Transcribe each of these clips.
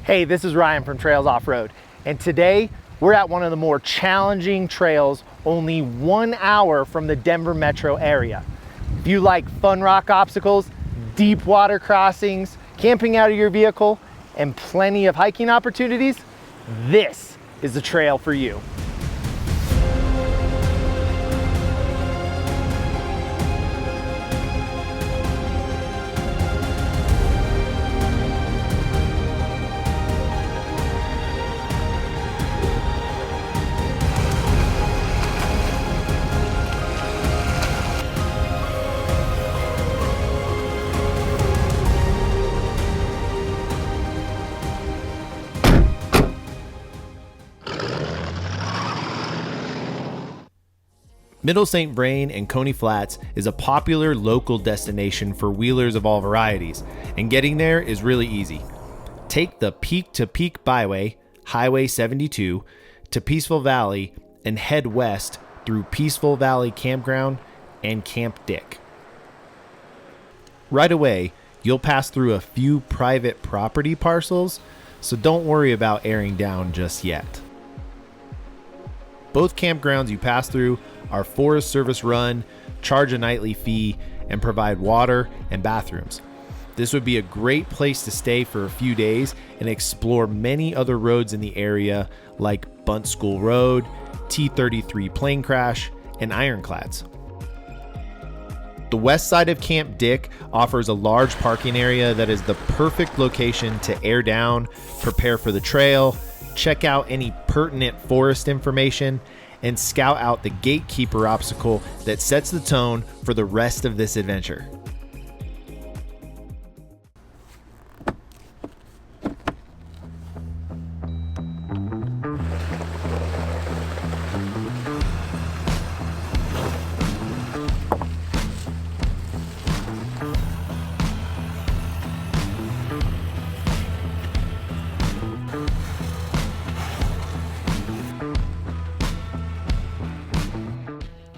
Hey, this is Ryan from Trails Offroad, and today we're at one of the more challenging trails only 1 hour from the Denver metro area. If you like fun rock obstacles, deep water crossings, camping out of your vehicle, and plenty of hiking opportunities, this is the trail for you. Middle St. Vrain and Coney Flats is a popular local destination for wheelers of all varieties, and getting there is really easy. Take the Peak to Peak Byway, Highway 72, to Peaceful Valley and head west through Peaceful Valley Campground and Camp Dick. Right away, you'll pass through a few private property parcels, so don't worry about airing down just yet. Both campgrounds you pass through are Forest Service run, charge a nightly fee, and provide water and bathrooms. This would be a great place to stay for a few days and explore many other roads in the area like Bunt School Road, T-33 Plane Crash, and Ironclads. The west side of Camp Dick offers a large parking area that is the perfect location to air down, prepare for the trail, check out any pertinent forest information, and scout out the Gatekeeper obstacle that sets the tone for the rest of this adventure.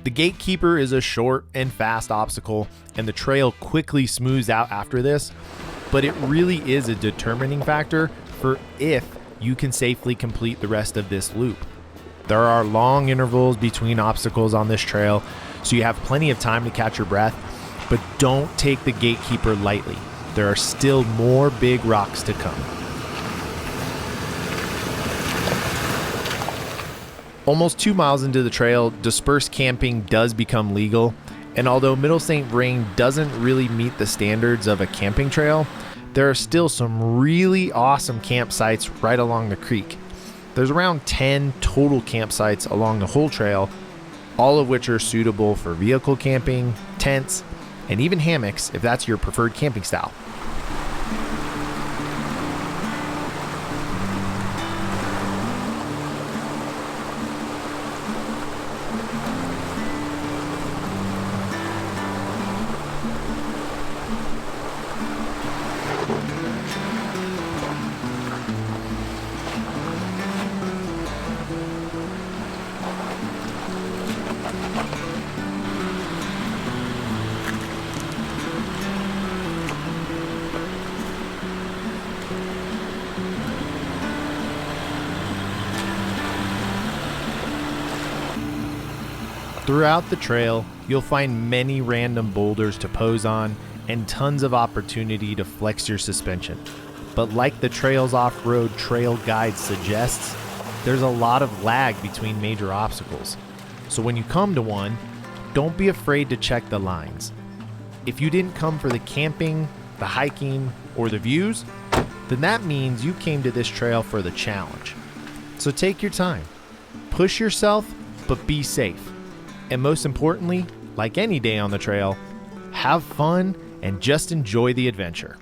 The Gatekeeper is a short and fast obstacle, and the trail quickly smooths out after this, but it really is a determining factor for if you can safely complete the rest of this loop. There are long intervals between obstacles on this trail, so you have plenty of time to catch your breath, but don't take the Gatekeeper lightly. There are still more big rocks to come. Almost 2 miles into the trail, dispersed camping does become legal, and although Middle St. Vrain doesn't really meet the standards of a camping trail, there are still some really awesome campsites right along the creek. There's around 10 total campsites along the whole trail, all of which are suitable for vehicle camping, tents, and even hammocks if that's your preferred camping style. Throughout the trail, you'll find many random boulders to pose on and tons of opportunity to flex your suspension. But like the Trails Off-Road Trail Guide suggests, there's a lot of lag between major obstacles. So when you come to one, don't be afraid to check the lines. If you didn't come for the camping, the hiking, or the views, then that means you came to this trail for the challenge. So take your time, push yourself, but be safe. And most importantly, like any day on the trail, have fun and just enjoy the adventure.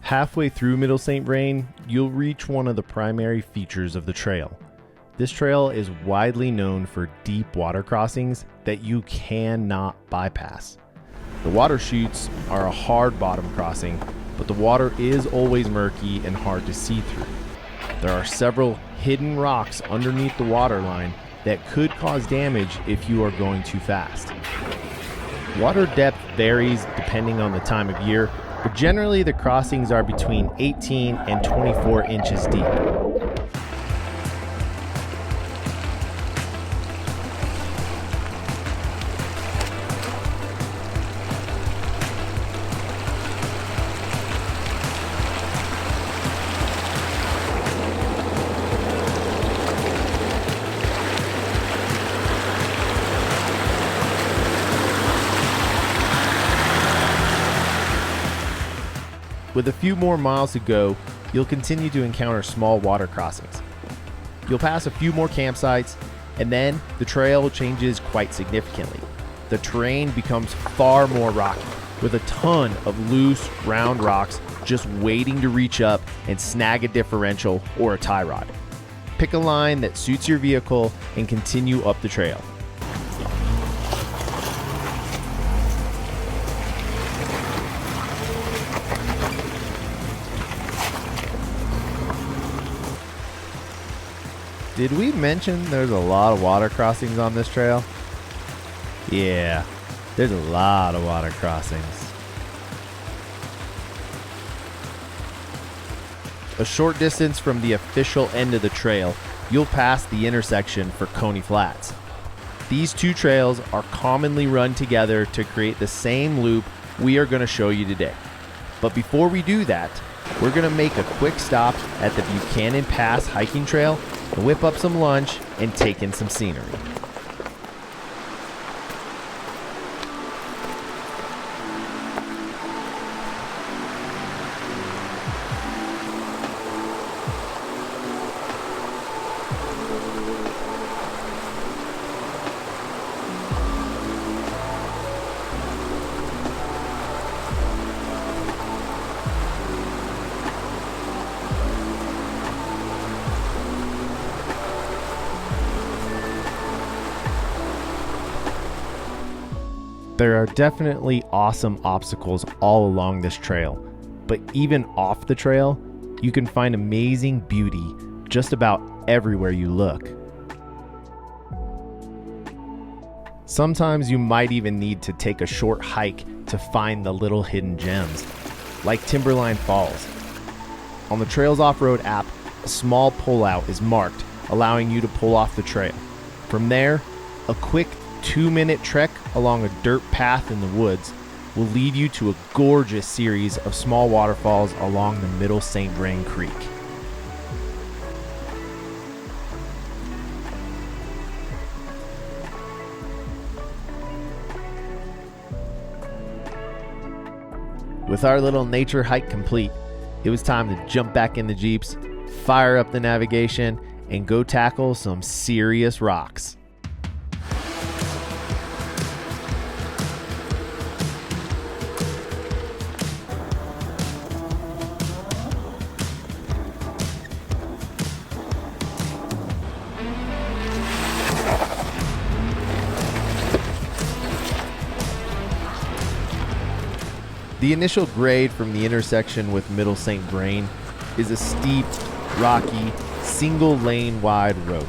Halfway through Middle St. Vrain, you'll reach one of the primary features of the trail. This trail is widely known for deep water crossings that you cannot bypass. The water chutes are a hard bottom crossing, but the water is always murky and hard to see through. There are several hidden rocks underneath the water line that could cause damage if you are going too fast. Water depth varies depending on the time of year, but generally the crossings are between 18 and 24 inches deep. With a few more miles to go, you'll continue to encounter small water crossings. You'll pass a few more campsites, and then the trail changes quite significantly. The terrain becomes far more rocky, with a ton of loose, round rocks just waiting to reach up and snag a differential or a tie rod. Pick a line that suits your vehicle and continue up the trail. Did we mention there's a lot of water crossings on this trail? Yeah, there's a lot of water crossings. A short distance from the official end of the trail, you'll pass the intersection for Coney Flats. These two trails are commonly run together to create the same loop we are going to show you today. But before we do that, we're going to make a quick stop at the Buchanan Pass hiking trail and whip up some lunch and take in some scenery. There are definitely awesome obstacles all along this trail, but even off the trail, you can find amazing beauty just about everywhere you look. Sometimes you might even need to take a short hike to find the little hidden gems, like Timberline Falls. On the Trails Off-Road app, a small pullout is marked, allowing you to pull off the trail. From there, a quick 2-minute trek along a dirt path in the woods will lead you to a gorgeous series of small waterfalls along the Middle St. Vrain Creek. With our little nature hike complete, it was time to jump back in the Jeeps, fire up the navigation, and go tackle some serious rocks. The initial grade from the intersection with Middle St. Vrain is a steep, rocky, single-lane wide road.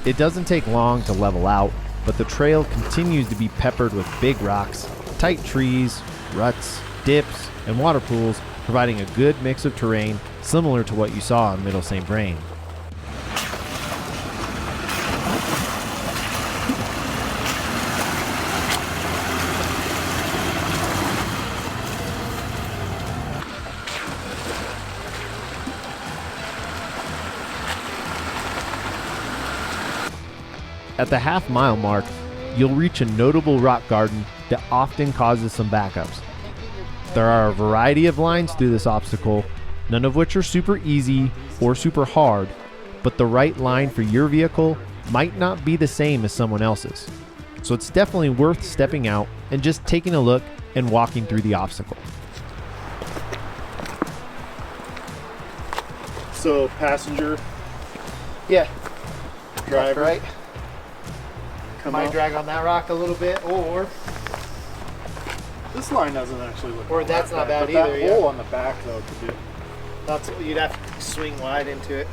It doesn't take long to level out, but the trail continues to be peppered with big rocks, tight trees, ruts, dips, and water pools, providing a good mix of terrain similar to what you saw on Middle St. Vrain. At the half-mile mark, you'll reach a notable rock garden that often causes some backups. There are a variety of lines through this obstacle, none of which are super easy or super hard, but the right line for your vehicle might not be the same as someone else's. So it's definitely worth stepping out and just taking a look and walking through the obstacle. So passenger, Yeah, driver, right. come Might up. drag on that rock a little bit, or This line doesn't actually look. Or all that's that not bad, bad but either, That yeah. hole on the back though could be. that's you'd have to swing wide into it.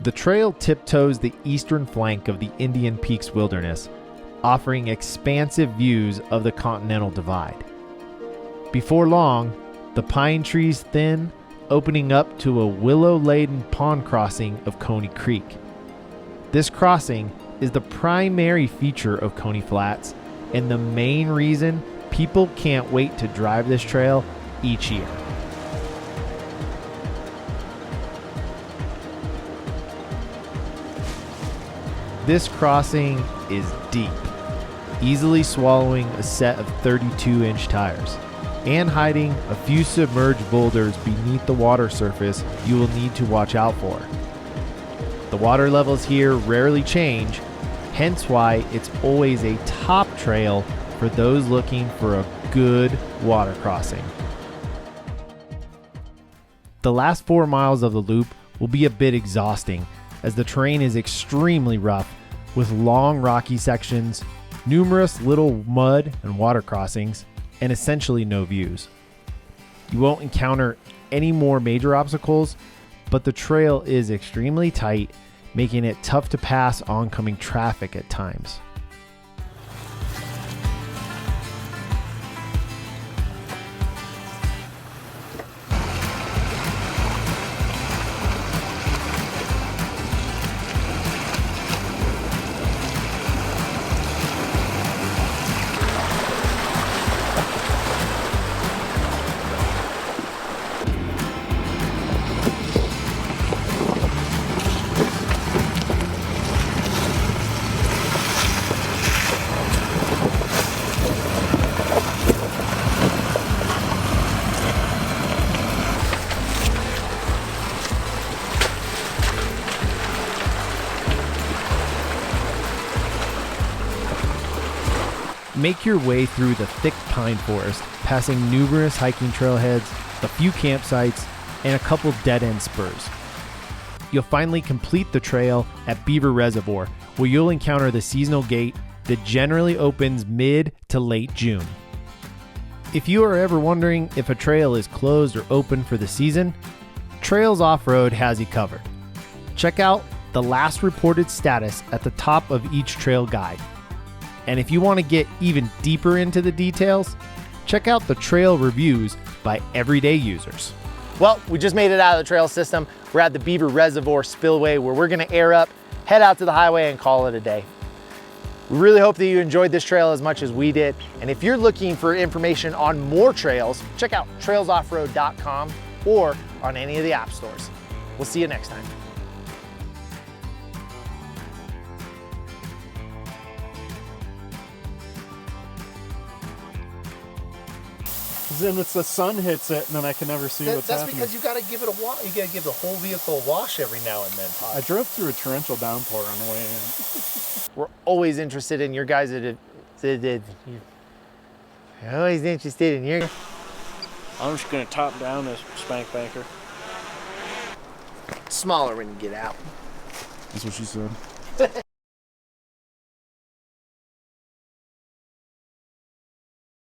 The trail tiptoes the eastern flank of the Indian Peaks Wilderness, offering expansive views of the Continental Divide. Before long, the pine trees thin, opening up to a willow-laden pond crossing of Coney Creek. This crossing is the primary feature of Coney Flats and the main reason people can't wait to drive this trail each year. This crossing is deep, easily swallowing a set of 32-inch tires, and hiding a few submerged boulders beneath the water surface you will need to watch out for. The water levels here rarely change, hence why it's always a top trail for those looking for a good water crossing. The last 4 miles of the loop will be a bit exhausting, as the terrain is extremely rough with long rocky sections, numerous little mud and water crossings, and essentially no views. You won't encounter any more major obstacles, but the trail is extremely tight, making it tough to pass oncoming traffic at times. Make your way through the thick pine forest, passing numerous hiking trailheads, a few campsites, and a couple dead-end spurs. You'll finally complete the trail at Bieber Reservoir, where you'll encounter the seasonal gate that generally opens mid to late June. If you are ever wondering if a trail is closed or open for the season, Trails Offroad has you covered. Check out the last reported status at the top of each trail guide. And if you want to get even deeper into the details, check out the trail reviews by everyday users. Well, we just made it out of the trail system. We're at the Bieber Reservoir spillway where we're gonna air up, head out to the highway and call it a day. We really hope that you enjoyed this trail as much as we did. And if you're looking for information on more trails, check out trailsoffroad.com or on any of the app stores. We'll see you next time. Then it's the sun hits it, and then I can never see what's That's happening. because you gotta give it a wash. You gotta give the whole vehicle a wash every now and then, Todd. I drove through a torrential downpour on the way in. We're always interested in your guys' you're always interested in your I'm just gonna top down this spank banker. Smaller when you get out. That's what she said.